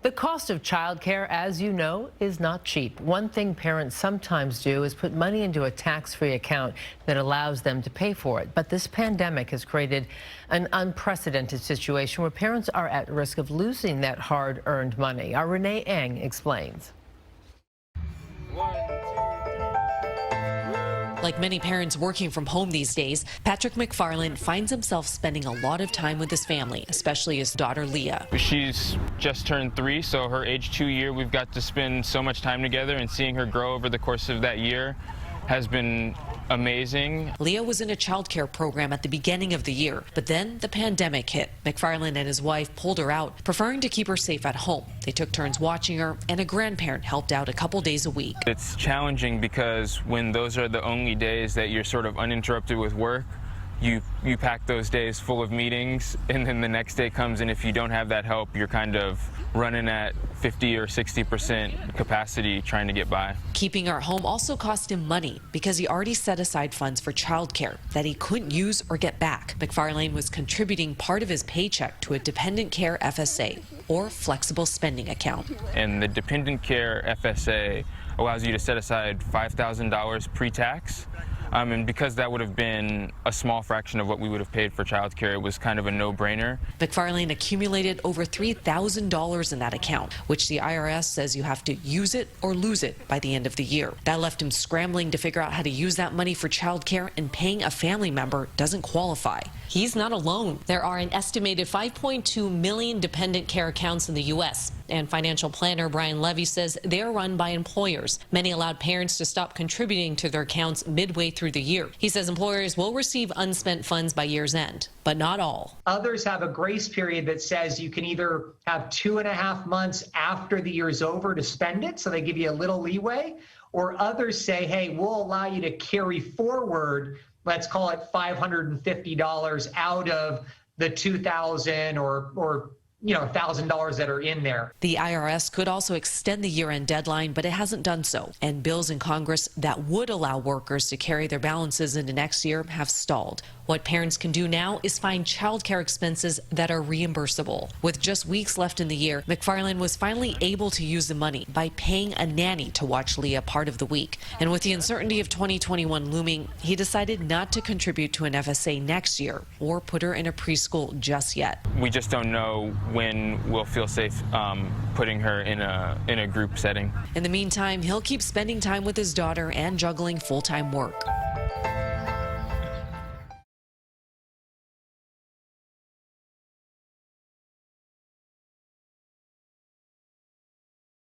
The cost of childcare, as you know, is not cheap. One thing parents sometimes do is put money into a tax-free account that allows them to pay for it. But this pandemic has created an unprecedented situation where parents are at risk of losing that hard-earned money. Our Renee Eng explains. Like many parents working from home these days, Patrick McFarland finds himself spending a lot of time with his family, especially his daughter Leah. She's just turned 3, so her age 2 year, we've got to spend so much time together, and seeing her grow over the course of that year has been amazing. Leah was in a childcare program at the beginning of the year, but then the pandemic hit. McFarland and his wife pulled her out, preferring to keep her safe at home. They took turns watching her, and a grandparent helped out a couple days a week. It's challenging because when those are the only days that you're sort of uninterrupted with work, you pack those days full of meetings, and then the next day comes, and if you don't have that help, you're kind of running at 50 or 60% capacity trying to get by. Keeping her at home also cost him money because he already set aside funds for childcare that he couldn't use or get back. McFarland was contributing part of his paycheck to a dependent care FSA, or flexible spending account. And the dependent care FSA allows you to set aside $5,000 pre-tax. And because that would have been a small fraction of what we would have paid for childcare, it was kind of a no-brainer. McFarland accumulated over $3,000 in that account, which the IRS says you have to use it or lose it by the end of the year. That left him scrambling to figure out how to use that money for childcare, and paying a family member doesn't qualify. He's not alone. There are an estimated 5.2 million dependent care accounts in the U.S., and financial planner Brian Levy says they are run by employers. Many allowed parents to stop contributing to their accounts midway through the year. He says employers will receive unspent funds by year's end, but not all. Others have a grace period that says you can either have 2.5 months after the year's over to spend it, so they give you a little leeway, or others say, hey, we'll allow you to carry forward, let's call it $550 out of the $2,000 or $1,000 that are in there. The IRS could also extend the year-end deadline, but it hasn't done so. And bills in Congress that would allow workers to carry their balances into next year have stalled. What parents can do now is find childcare expenses that are reimbursable. With just weeks left in the year, McFarland was finally able to use the money by paying a nanny to watch Leah part of the week. And with the uncertainty of 2021 looming, he decided not to contribute to an FSA next year or put her in a preschool just yet. We just don't know when we'll feel safe putting her in a group setting. In the meantime, he'll keep spending time with his daughter and juggling full-time work.